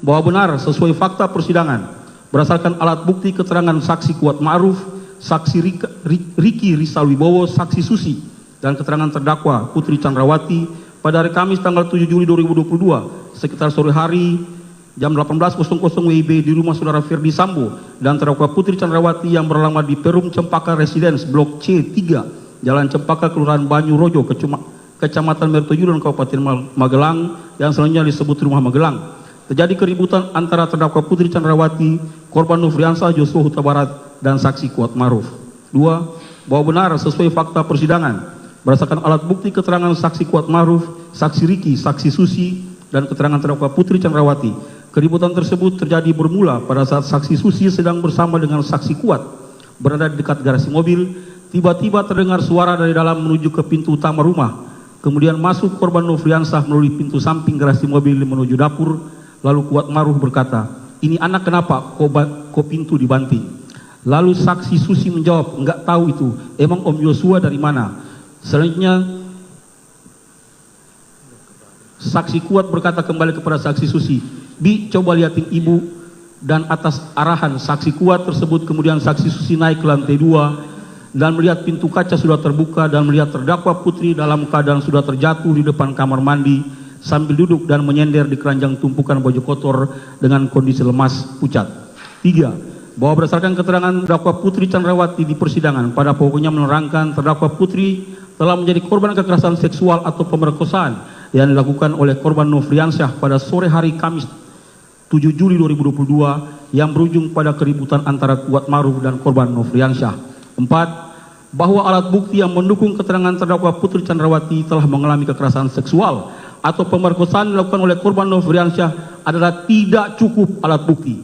bahwa benar sesuai fakta persidangan berdasarkan alat bukti keterangan saksi Kuat Ma'ruf, saksi Riki Rizal Wibowo, saksi Susi, dan keterangan terdakwa Putri Chandrawati pada hari Kamis tanggal 7 Juli 2022 sekitar sore hari jam 18.00 WIB di rumah saudara Ferdi Sambo dan terdakwa Putri Chandrawati yang beralamat di Perum Cempaka Residence Blok C3, Jalan Cempaka, Kelurahan Banyu Rojo, Kecamatan Mertoyudan, Kabupaten Magelang, yang selanjutnya disebut Rumah Magelang. Terjadi keributan antara terdakwa Putri Chandrawati, korban Nofriansah Joshua Huta Barat, dan saksi Kuat Ma'ruf. 2. Bahwa benar sesuai fakta persidangan berdasarkan alat bukti keterangan saksi Kuat Ma'ruf, saksi Riki, saksi Susi, dan keterangan terdakwa Putri Chandrawati. Keributan tersebut terjadi bermula pada saat saksi Susi sedang bersama dengan saksi Kuat berada di dekat garasi mobil. Tiba-tiba terdengar suara dari dalam menuju ke pintu utama rumah. Kemudian masuk korban Nofriansah melalui pintu samping garasi mobil menuju dapur. Lalu Kuat Ma'ruf berkata, "Ini anak kenapa kok pintu dibanting?" Lalu saksi Susi menjawab, "Enggak tahu itu, emang Om Yosua dari mana?" Selanjutnya saksi Kuat berkata kembali kepada saksi Susi, "Bi, coba liatin ibu." Dan atas arahan saksi Kuat tersebut kemudian saksi Susi naik ke lantai 2 dan melihat pintu kaca sudah terbuka dan melihat terdakwa Putri dalam keadaan sudah terjatuh di depan kamar mandi sambil duduk dan menyender di keranjang tumpukan baju kotor dengan kondisi lemas pucat. 3. Bahwa berdasarkan keterangan terdakwa Putri Chandrawati di persidangan pada pokoknya menerangkan terdakwa Putri telah menjadi korban kekerasan seksual atau pemerkosaan yang dilakukan oleh korban Nofriansah pada sore hari Kamis 7 Juli 2022 yang berujung pada keributan antara Kuat Ma'ruf dan korban Nofriansah. 4. Bahwa alat bukti yang mendukung keterangan terdakwa Putri Chandrawati telah mengalami kekerasan seksual atau pemerkosaan dilakukan oleh korban Nofriansah adalah tidak cukup alat bukti.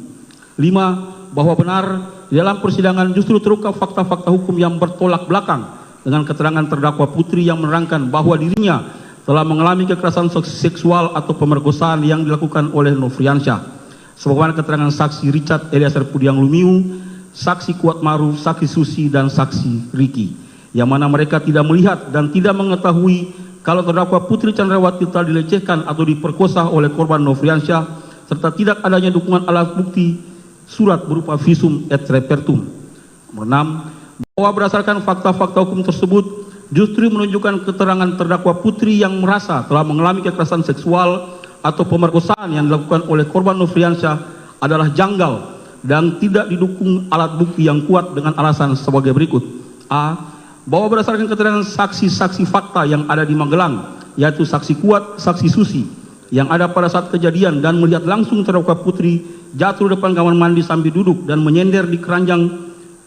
5. Bahwa benar di dalam persidangan justru terungkap fakta-fakta hukum yang bertolak belakang dengan keterangan terdakwa Putri yang menerangkan bahwa dirinya telah mengalami kekerasan seksual atau pemerkosaan yang dilakukan oleh Nofriansah. Sebagaimana keterangan saksi Richard Eliezer Pudiang Lumiu, saksi Kuat Ma'ruf, saksi Susi, dan saksi Riki, yang mana mereka tidak melihat dan tidak mengetahui kalau terdakwa Putri Chandrawati telah dilecehkan atau diperkosa oleh korban Nofriansah, serta tidak adanya dukungan alat bukti surat berupa visum et repertum. Nomor 6. Bahwa berdasarkan fakta-fakta hukum tersebut justru menunjukkan keterangan terdakwa Putri yang merasa telah mengalami kekerasan seksual atau pemerkosaan yang dilakukan oleh korban Nofriansah adalah janggal dan tidak didukung alat bukti yang kuat dengan alasan sebagai berikut. A. Bahwa berdasarkan keterangan saksi-saksi fakta yang ada di Magelang, yaitu saksi Kuat, saksi Susi, yang ada pada saat kejadian dan melihat langsung terdakwa Putri jatuh di depan kamar mandi sambil duduk dan menyender di keranjang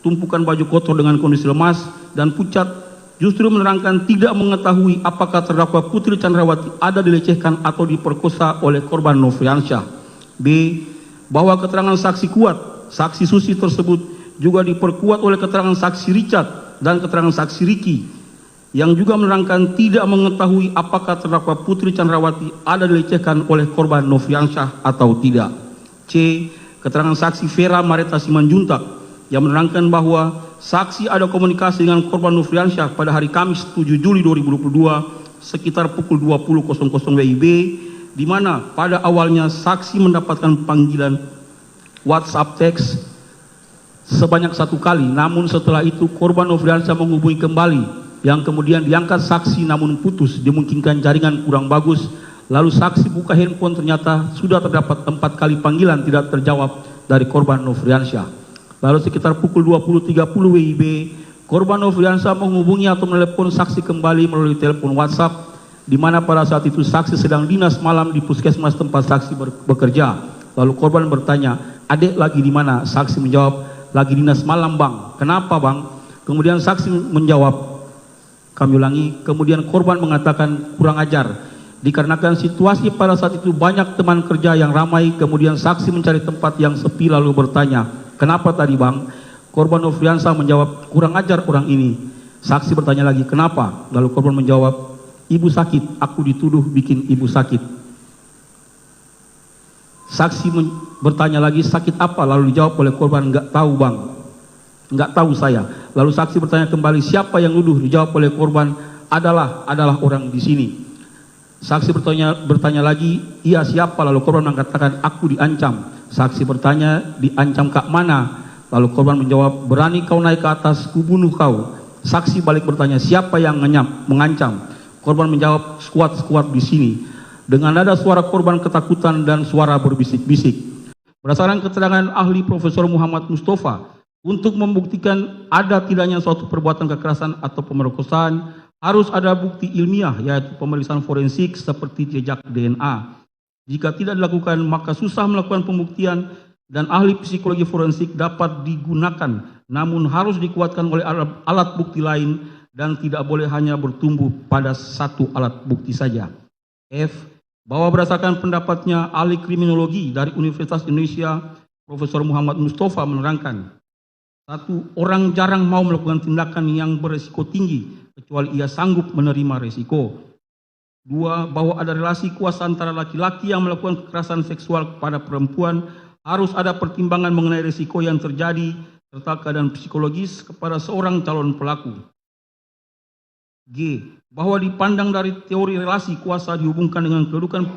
tumpukan baju kotor dengan kondisi lemas dan pucat, justru menerangkan tidak mengetahui apakah terdakwa Putri Chandrawati ada dilecehkan atau diperkosa oleh korban Nofriansah. B. Bahwa keterangan saksi Kuat, saksi Susi tersebut juga diperkuat oleh keterangan saksi Richard dan keterangan saksi Riki yang juga menerangkan tidak mengetahui apakah terdakwa Putri Chandrawati ada dilecehkan oleh korban Nofriansah atau tidak. C. Keterangan saksi Vera Mareta Simanjuntak yang menerangkan bahwa saksi ada komunikasi dengan korban Nofriansah pada hari Kamis 7 Juli 2022 sekitar pukul 20.00 WIB, di mana pada awalnya saksi mendapatkan panggilan WhatsApp teks sebanyak 1 kali, namun setelah itu korban Nofriansah menghubungi kembali yang kemudian diangkat saksi namun putus, dimungkinkan jaringan kurang bagus. Lalu saksi buka handphone, ternyata sudah terdapat 4 kali panggilan tidak terjawab dari korban Nofriansah. Lalu sekitar pukul 20.30 WIB korban Nofriansah menghubungi atau menelepon saksi kembali melalui telepon WhatsApp, di mana pada saat itu saksi sedang dinas malam di puskesmas tempat saksi bekerja. Lalu korban bertanya, "Adek lagi di mana?" Saksi menjawab, "Lagi dinas malam, Bang." "Kenapa, Bang?" Kemudian saksi menjawab, kami ulangi, kemudian korban mengatakan, "Kurang ajar." Dikarenakan situasi pada saat itu banyak teman kerja yang ramai, kemudian saksi mencari tempat yang sepi lalu bertanya, "Kenapa tadi, Bang?" Korban Nofriansah menjawab, "Kurang ajar orang ini." Saksi bertanya lagi, "Kenapa?" Lalu korban menjawab, "Ibu sakit, aku dituduh bikin ibu sakit." Saksi bertanya lagi, "Sakit apa?" Lalu dijawab oleh korban, "Enggak tahu, Bang. Enggak tahu saya." Lalu saksi bertanya kembali, "Siapa yang nuduh?" Dijawab oleh korban, adalah orang di sini." Saksi bertanya lagi, ia siapa? Lalu korban mengatakan, aku diancam. Saksi bertanya, diancam kak mana? Lalu korban menjawab, berani kau naik ke atas, kubunuh kau. Saksi balik bertanya, siapa yang mengancam? Korban menjawab, skuad di sini. Dengan nada suara korban ketakutan dan suara berbisik-bisik. Berdasarkan keterangan ahli Profesor Muhammad Mustafa, untuk membuktikan ada tidaknya suatu perbuatan kekerasan atau pemerkosaan, harus ada bukti ilmiah, yaitu pemeriksaan forensik seperti jejak DNA. Jika tidak dilakukan, maka susah melakukan pembuktian dan ahli psikologi forensik dapat digunakan, namun harus dikuatkan oleh alat bukti lain dan tidak boleh hanya bertumbuh pada satu alat bukti saja. F. Bahwa berdasarkan pendapatnya ahli kriminologi dari Universitas Indonesia, Profesor Muhammad Mustafa menerangkan, 1. Orang jarang mau melakukan tindakan yang beresiko tinggi, kecuali ia sanggup menerima resiko. 2. Bahwa ada relasi kuasa antara laki-laki yang melakukan kekerasan seksual kepada perempuan, harus ada pertimbangan mengenai resiko yang terjadi, serta keadaan psikologis kepada seorang calon pelaku. G. Bahwa dipandang dari teori relasi kuasa dihubungkan dengan kedudukan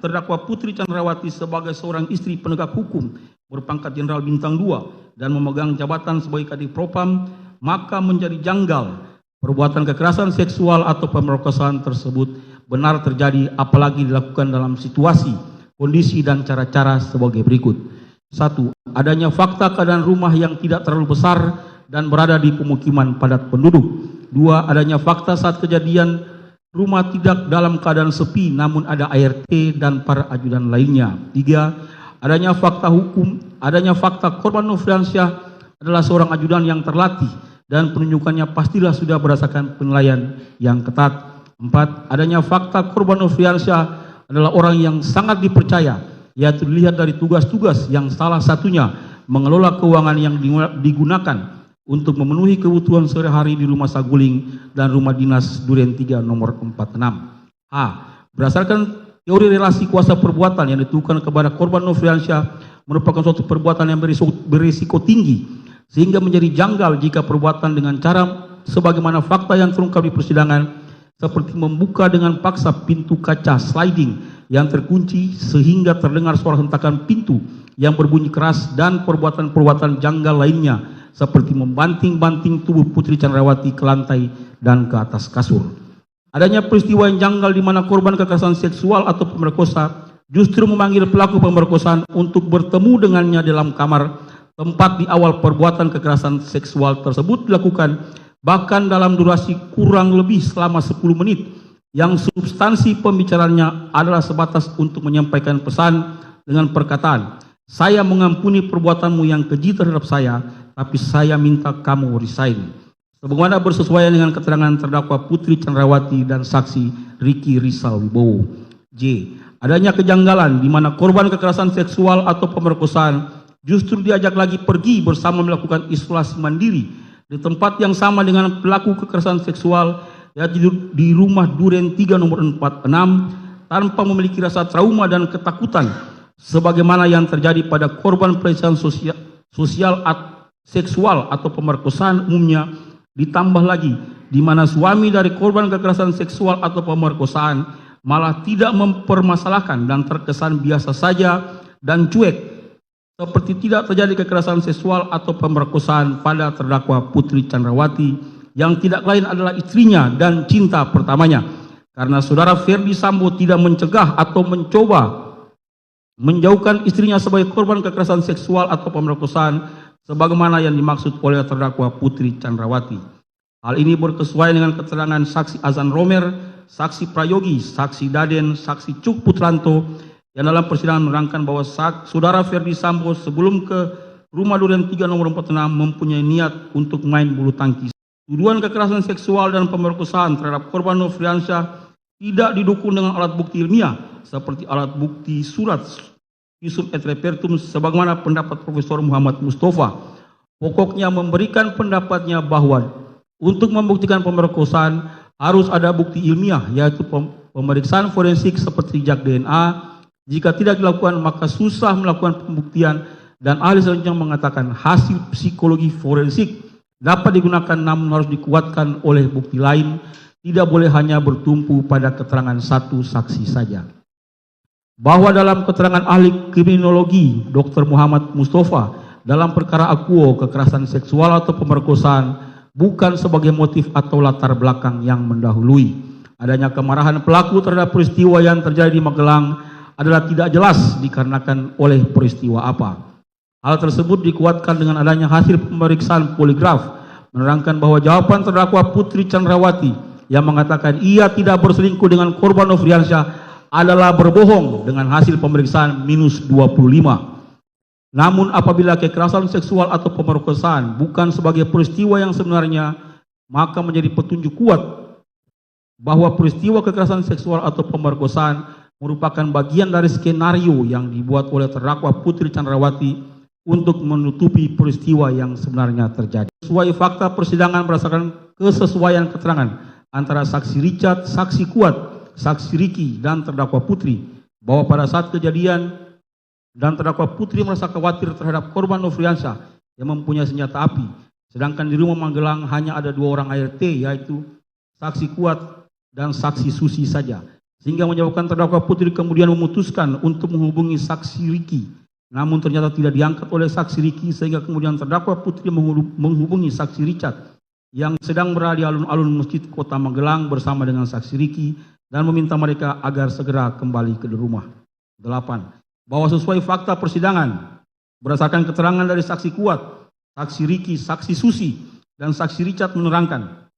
terdakwa Putri Chandrawati sebagai seorang istri penegak hukum berpangkat Jenderal Bintang 2 dan memegang jabatan sebagai Kadif Propam, maka menjadi janggal perbuatan kekerasan seksual atau pemerkosaan tersebut benar terjadi, apalagi dilakukan dalam situasi, kondisi dan cara-cara sebagai berikut. 1. Adanya fakta keadaan rumah yang tidak terlalu besar dan berada di pemukiman padat penduduk. 2. Adanya fakta saat kejadian rumah tidak dalam keadaan sepi, namun ada ART dan para ajudan lainnya. 3. Adanya fakta korban Nofriansyah adalah seorang ajudan yang terlatih dan penunjukannya pastilah sudah berdasarkan penilaian yang ketat. 4. Adanya fakta korban Nofriansyah adalah orang yang sangat dipercaya, yaitu dilihat dari tugas-tugas yang salah satunya mengelola keuangan yang digunakan untuk memenuhi kebutuhan sehari-hari di Rumah Saguling dan Rumah Dinas Duren 3 nomor 46. H. Berdasarkan teori relasi kuasa perbuatan yang ditujukan kepada korban Nofriansyah merupakan suatu perbuatan yang berisiko tinggi, sehingga menjadi janggal jika perbuatan dengan cara sebagaimana fakta yang terungkap di persidangan, seperti membuka dengan paksa pintu kaca sliding yang terkunci sehingga terdengar suara hentakan pintu yang berbunyi keras, dan perbuatan-perbuatan janggal lainnya seperti membanting-banting tubuh Putri Chandrawati ke lantai dan ke atas kasur. Adanya peristiwa yang janggal di mana korban kekerasan seksual atau pemerkosa justru memanggil pelaku pemerkosaan untuk bertemu dengannya dalam kamar tempat di awal perbuatan kekerasan seksual tersebut dilakukan, bahkan dalam durasi kurang lebih selama 10 menit, yang substansi pembicaraannya adalah sebatas untuk menyampaikan pesan dengan perkataan, saya mengampuni perbuatanmu yang keji terhadap saya, tapi saya minta kamu resign. Sebagaimana bersesuaian dengan keterangan terdakwa Putri Chandrawati dan saksi Ricky Rizal Wibowo. J. Adanya kejanggalan di mana korban kekerasan seksual atau pemerkosaan justru diajak lagi pergi bersama melakukan isolasi mandiri di tempat yang sama dengan pelaku kekerasan seksual, yaitu di Rumah Duren 3 nomor 46, tanpa memiliki rasa trauma dan ketakutan sebagaimana yang terjadi pada korban pelecehan seksual atau pemerkosaan umumnya. Ditambah lagi di mana suami dari korban kekerasan seksual atau pemerkosaan malah tidak mempermasalahkan dan terkesan biasa saja dan cuek, seperti tidak terjadi kekerasan seksual atau pemerkosaan pada terdakwa Putri Chandrawati yang tidak lain adalah istrinya dan cinta pertamanya, karena saudara Ferdi Sambo tidak mencegah atau mencoba menjauhkan istrinya sebagai korban kekerasan seksual atau pemerkosaan sebagaimana yang dimaksud oleh terdakwa Putri Chandrawati. Hal ini berkesesuaian dengan keterangan saksi Azan Romer, saksi Prayogi, saksi Daden, saksi Cuk Putranto yang dalam persidangan menerangkan bahwa saudara Ferdi Sambo sebelum ke Rumah Duren 3 nomor 46 mempunyai niat untuk main bulu tangkis. Tuduhan kekerasan seksual dan pemerkosaan terhadap korban Nofriansyah tidak didukung dengan alat bukti ilmiah seperti alat bukti surat visum et repertum sebagaimana pendapat Profesor Muhammad Mustafa. Pokoknya memberikan pendapatnya bahwa untuk membuktikan pemerkosaan harus ada bukti ilmiah, yaitu pemeriksaan forensik seperti jejak DNA. Jika tidak dilakukan maka susah melakukan pembuktian, dan ahli selanjutnya mengatakan hasil psikologi forensik dapat digunakan namun harus dikuatkan oleh bukti lain. tidak boleh hanya bertumpu pada keterangan satu saksi saja. Bahwa dalam keterangan ahli kriminologi Dr. Muhammad Mustafa dalam perkara akuo kekerasan seksual atau pemerkosaan bukan sebagai motif atau latar belakang yang mendahului. Adanya kemarahan pelaku terhadap peristiwa yang terjadi di Magelang adalah tidak jelas dikarenakan oleh peristiwa apa. Hal tersebut dikuatkan dengan adanya hasil pemeriksaan poligraf menerangkan bahwa jawaban terdakwa Putri Chandrawati yang mengatakan ia tidak berselingkuh dengan korban Nofriansyah adalah berbohong dengan hasil pemeriksaan -25. Namun apabila kekerasan seksual atau pemerkosaan bukan sebagai peristiwa yang sebenarnya, maka menjadi petunjuk kuat bahwa peristiwa kekerasan seksual atau pemerkosaan merupakan bagian dari skenario yang dibuat oleh terdakwa Putri Chandrawati untuk menutupi peristiwa yang sebenarnya terjadi. Sesuai fakta persidangan berdasarkan kesesuaian keterangan antara saksi Richard, saksi Kuat, saksi Riki, dan terdakwa Putri, bahwa pada saat kejadian dan terdakwa Putri merasa khawatir terhadap korban Nofriansyah yang mempunyai senjata api, sedangkan di rumah Magelang hanya ada 2 orang ART, yaitu saksi Kuat dan saksi Susi saja, sehingga menyebabkan terdakwa Putri kemudian memutuskan untuk menghubungi saksi Riki. Namun ternyata tidak diangkat oleh saksi Riki, sehingga kemudian terdakwa Putri menghubungi saksi Richard yang sedang berada di alun-alun Masjid Kota Magelang bersama dengan saksi Riki dan meminta mereka agar segera kembali ke rumah. 8. Bahwa sesuai fakta persidangan berdasarkan keterangan dari saksi Kuat, saksi Riki, saksi Susi, dan saksi Richard menerangkan,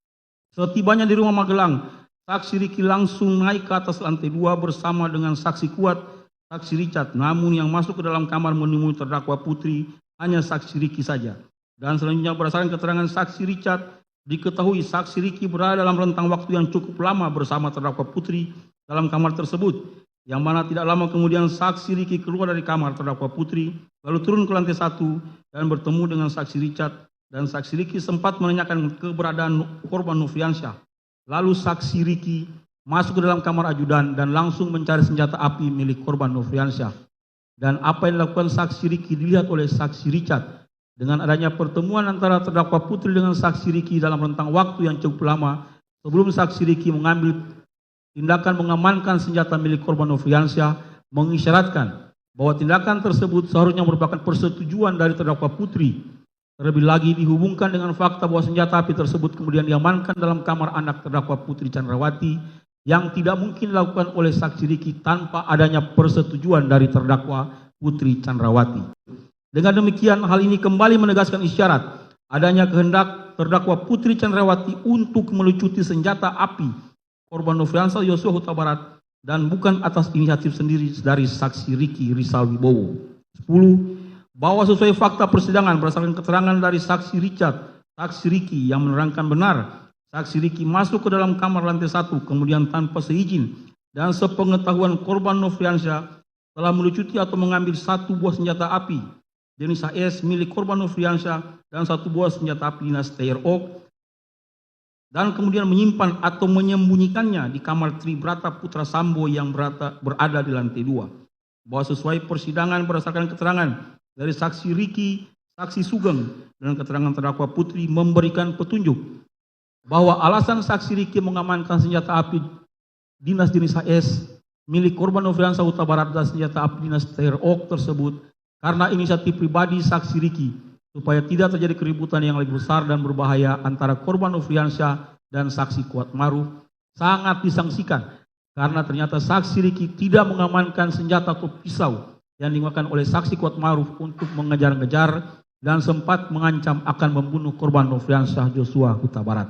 setibanya di rumah Magelang, saksi Riki langsung naik ke atas lantai 2 bersama dengan saksi Kuat, saksi Richard, namun yang masuk ke dalam kamar menemui terdakwa Putri hanya saksi Riki saja. Dan selanjutnya berdasarkan keterangan saksi Richard, diketahui saksi Riki berada dalam rentang waktu yang cukup lama bersama terdakwa Putri dalam kamar tersebut, yang mana tidak lama kemudian saksi Riki keluar dari kamar terdakwa Putri, lalu turun ke lantai 1 dan bertemu dengan saksi Richard, dan saksi Riki sempat menanyakan keberadaan korban Nofriansyah. Lalu saksi Riki masuk ke dalam kamar ajudan dan langsung mencari senjata api milik korban Nofriansyah. Dan apa yang dilakukan saksi Riki dilihat oleh saksi Richard. Dengan adanya pertemuan antara terdakwa Putri dengan saksi Riki dalam rentang waktu yang cukup lama, sebelum saksi Riki mengambil tindakan mengamankan senjata milik korban Nofriansyah, mengisyaratkan bahwa tindakan tersebut seharusnya merupakan persetujuan dari terdakwa Putri. Terlebih lagi dihubungkan dengan fakta bahwa senjata api tersebut kemudian diamankan dalam kamar anak terdakwa Putri Chandrawati, yang tidak mungkin dilakukan oleh saksi Riki tanpa adanya persetujuan dari terdakwa Putri Chandrawati. Dengan demikian, hal ini kembali menegaskan isyarat adanya kehendak terdakwa Putri Chandrawati untuk melucuti senjata api korban Nofriansyah Yosua Huta Barat dan bukan atas inisiatif sendiri dari saksi Riki Rizal Wibowo. 10. Bahwa sesuai fakta persidangan berdasarkan keterangan dari saksi Richard, saksi Riki yang menerangkan benar saksi Riki masuk ke dalam kamar lantai 1 kemudian tanpa seizin dan sepengetahuan korban Nofriansyah telah melucuti atau mengambil 1 buah senjata api jenis AS milik korban Nofriansyah dan 1 buah senjata api dinas TRO dan kemudian menyimpan atau menyembunyikannya di kamar Tribrata Putra Sambo yang berada di lantai 2. Bahwa sesuai persidangan berdasarkan keterangan dari saksi Riki, saksi Sugeng, dan keterangan terdakwa Putri memberikan petunjuk bahwa alasan saksi Riki mengamankan senjata api dinas jenis HS milik korban Nofriansyah Huta Barat dan senjata api dinas TRO tersebut karena inisiatif pribadi saksi Riki supaya tidak terjadi keributan yang lebih besar dan berbahaya antara korban Nofriansyah dan saksi Kuat Maruf sangat disangsikan karena ternyata saksi Riki tidak mengamankan senjata atau pisau yang digunakan oleh saksi Kuat Maruf untuk mengejar-ngejar dan sempat mengancam akan membunuh korban Nofriansyah Yosua Huta Barat.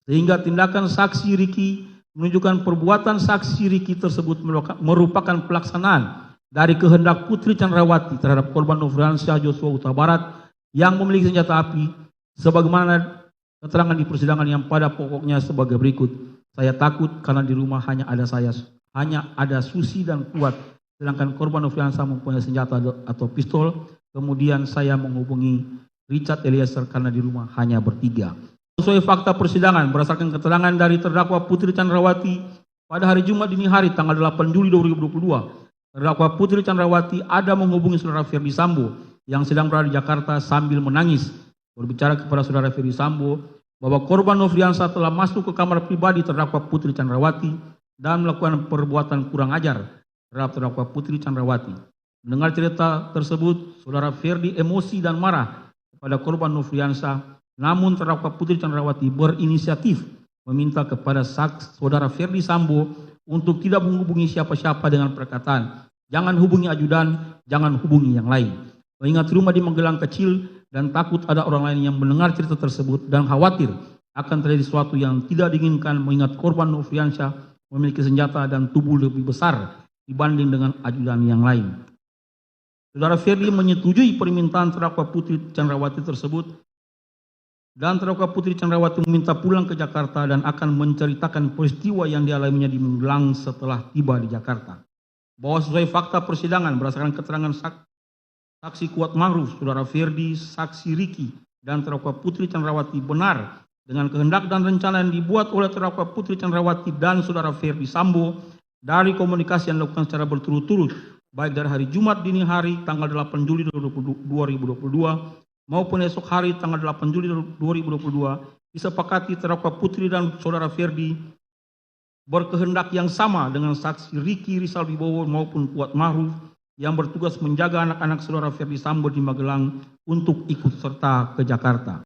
Sehingga tindakan saksi Riki menunjukkan perbuatan saksi Riki tersebut merupakan pelaksanaan dari kehendak Putri Chandrawati terhadap korban Nofriansyah Yosua Huta Barat yang memiliki senjata api sebagaimana keterangan di persidangan yang pada pokoknya sebagai berikut. Saya takut karena di rumah hanya ada Susi dan Kuat, sedangkan korban Nofriansyah mempunyai senjata atau pistol. Kemudian saya menghubungi Richard Eliezer karena di rumah hanya bertiga. Sesuai fakta persidangan berdasarkan keterangan dari terdakwa Putri Chandrawati pada hari Jumat dini hari tanggal 8 Juli 2022, terdakwa Putri Chandrawati ada menghubungi saudara Ferdi Sambo yang sedang berada di Jakarta sambil menangis, berbicara kepada saudara Ferdi Sambo bahwa korban Nofriansah telah masuk ke kamar pribadi terdakwa Putri Chandrawati dan melakukan perbuatan kurang ajar terhadap terdakwa Putri Chandrawati. Mendengar cerita tersebut, saudara Ferdi emosi dan marah kepada korban Nofriansah, namun terdakwa Putri Chandrawati berinisiatif meminta kepada saudara Ferdi Sambo untuk tidak menghubungi siapa-siapa dengan perkataan, jangan hubungi ajudan, jangan hubungi yang lain. Mengingat rumah di Magelang kecil dan takut ada orang lain yang mendengar cerita tersebut dan khawatir akan terjadi sesuatu yang tidak diinginkan mengingat korban Nofriansah memiliki senjata dan tubuh lebih besar dibanding dengan ajudan yang lain. Saudara Ferdi menyetujui permintaan terdakwa Putri Chandrawati tersebut dan terdakwa Putri Chandrawati meminta pulang ke Jakarta dan akan menceritakan peristiwa yang dialaminya di Magelang setelah tiba di Jakarta. Bahwa sesuai fakta persidangan berdasarkan keterangan saksi Kuat Ma'ruf, saudara Ferdi, saksi Riki, dan terdakwa Putri Chandrawati benar dengan kehendak dan rencana yang dibuat oleh terdakwa Putri Chandrawati dan saudara Ferdi Sambo dari komunikasi yang dilakukan secara berturut-turut, baik dari hari Jumat dini hari tanggal 8 Juli 2022 maupun esok hari tanggal 8 Juli 2022, disepakati terdakwa Putri dan saudara Ferdi berkehendak yang sama dengan saksi Riki Rizal Wibowo maupun Kuat Ma'ruf yang bertugas menjaga anak-anak saudara Ferdi Sambo di Magelang untuk ikut serta ke Jakarta.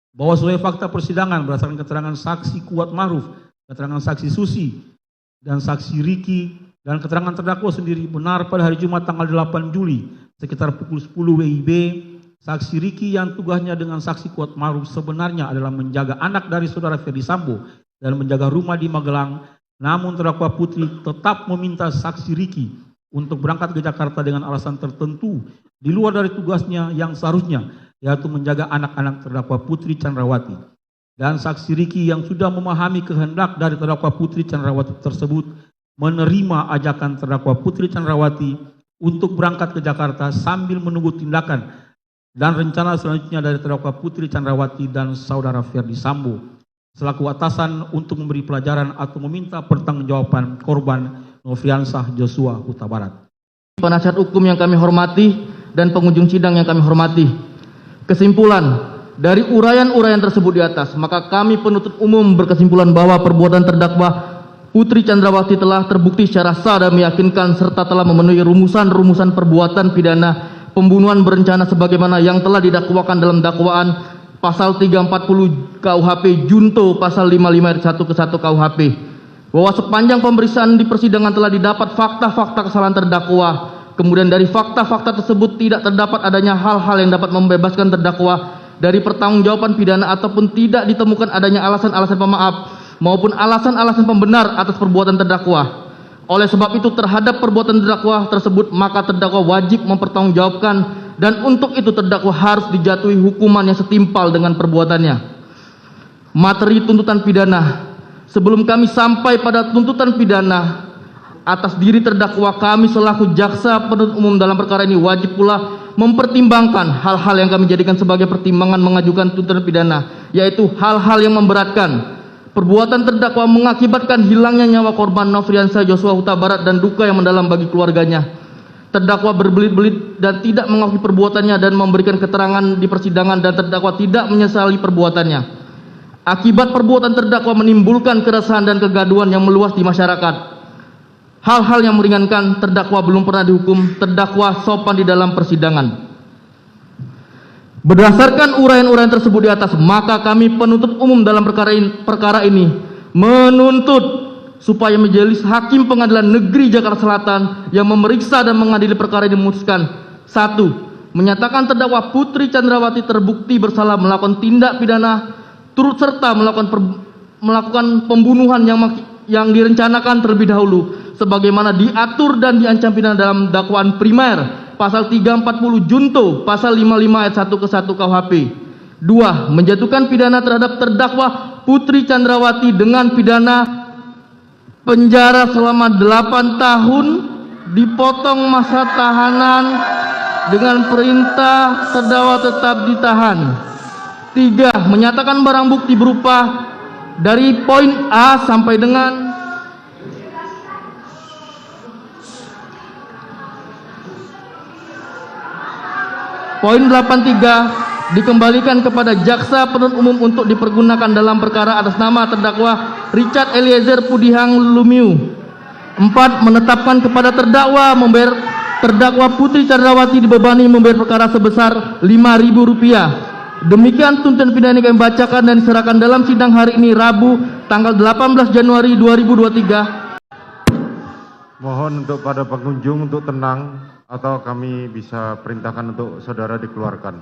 Bahwa sesuai fakta persidangan berdasarkan keterangan saksi Kuat Ma'ruf, keterangan saksi Susi, dan saksi Riki, dan keterangan terdakwa sendiri benar pada hari Jumat tanggal 8 Juli sekitar pukul 10 WIB, saksi Riki yang tugasnya dengan saksi Kuat Ma'ruf sebenarnya adalah menjaga anak dari saudara Ferdi Sambo dan menjaga rumah di Magelang, namun terdakwa Putri tetap meminta saksi Riki untuk berangkat ke Jakarta dengan alasan tertentu di luar dari tugasnya yang seharusnya, yaitu menjaga anak-anak terdakwa Putri Chandrawati. Dan saksi Riki yang sudah memahami kehendak dari terdakwa Putri Chandrawati tersebut menerima ajakan terdakwa Putri Chandrawati untuk berangkat ke Jakarta sambil menunggu tindakan dan rencana selanjutnya dari terdakwa Putri Chandrawati dan saudara Ferdi Sambo selaku atasan untuk memberi pelajaran atau meminta pertanggungjawaban korban Nofriansah Joshua Huta Barat. Penasihat hukum yang kami hormati dan pengunjung sidang yang kami hormati, kesimpulan dari uraian-uraian tersebut di atas, maka kami penuntut umum berkesimpulan bahwa perbuatan terdakwa Putri Chandrawati telah terbukti secara sah dan meyakinkan serta telah memenuhi rumusan-rumusan perbuatan pidana pembunuhan berencana sebagaimana yang telah didakwakan dalam dakwaan pasal 340 KUHP junto pasal 55 ayat 1 ke 1 KUHP. Bahwa sepanjang pemeriksaan di persidangan telah didapat fakta-fakta kesalahan terdakwa, kemudian dari fakta-fakta tersebut tidak terdapat adanya hal-hal yang dapat membebaskan terdakwa dari pertanggungjawaban pidana ataupun tidak ditemukan adanya alasan-alasan pemaaf maupun alasan-alasan pembenar atas perbuatan terdakwa. Oleh sebab itu terhadap perbuatan terdakwa tersebut maka terdakwa wajib mempertanggungjawabkan dan untuk itu terdakwa harus dijatuhi hukuman yang setimpal dengan perbuatannya. Materi tuntutan pidana. Sebelum kami sampai pada tuntutan pidana atas diri terdakwa, kami selaku jaksa penuntut umum dalam perkara ini wajib pula mempertimbangkan hal-hal yang kami jadikan sebagai pertimbangan mengajukan tuntutan pidana, yaitu hal-hal yang memberatkan. Perbuatan terdakwa mengakibatkan hilangnya nyawa korban Nofriansah Joshua Huta Barat dan duka yang mendalam bagi keluarganya. Terdakwa berbelit-belit dan tidak mengakui perbuatannya dan memberikan keterangan di persidangan dan terdakwa tidak menyesali perbuatannya. Akibat perbuatan terdakwa menimbulkan keresahan dan kegaduhan yang meluas di masyarakat. Hal-hal yang meringankan terdakwa belum pernah dihukum, terdakwa sopan di dalam persidangan. Berdasarkan uraian-uraian tersebut di atas, maka kami penuntut umum dalam perkara ini menuntut supaya Majelis Hakim Pengadilan Negeri Jakarta Selatan yang memeriksa dan mengadili perkara ini memutuskan: 1. Menyatakan terdakwa Putri Chandrawati terbukti bersalah melakukan tindak pidana turut serta melakukan pembunuhan yang direncanakan terlebih dahulu sebagaimana diatur dan diancam pidana dalam dakwaan primer pasal 340 junto pasal 55 ayat 1 ke 1 KUHP. 2. Menjatuhkan pidana terhadap terdakwa Putri Chandrawati dengan pidana penjara selama 8 tahun, dipotong masa tahanan dengan perintah terdakwa tetap ditahan. 3. Menyatakan barang bukti berupa dari poin A sampai dengan poin 83 dikembalikan kepada jaksa penuntut umum untuk dipergunakan dalam perkara atas nama terdakwa Richard Eliezer Pudihang Lumiu. 4. Menetapkan kepada terdakwa Putri Candrawati dibebani membayar perkara sebesar Rp5.000. Demikian tuntutan pidana yang kami bacakan dan diserahkan dalam sidang hari ini Rabu tanggal 18 Januari 2023. Mohon untuk pada pengunjung untuk tenang atau kami bisa perintahkan untuk saudara dikeluarkan.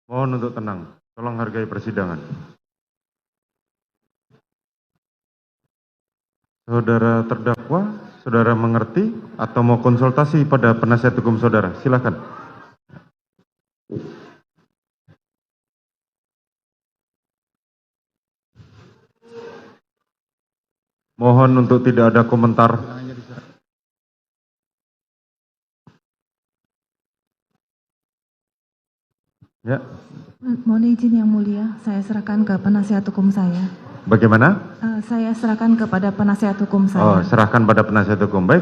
Mohon untuk tenang. Tolong hargai persidangan. Saudara terdakwa, saudara mengerti atau mau konsultasi pada penasihat hukum saudara? Silakan. Mohon untuk tidak ada komentar. Ya. Mohon izin yang mulia, saya serahkan ke penasihat hukum saya. Bagaimana? Saya serahkan kepada penasihat hukum saya. Oh, serahkan pada penasihat hukum. Baik.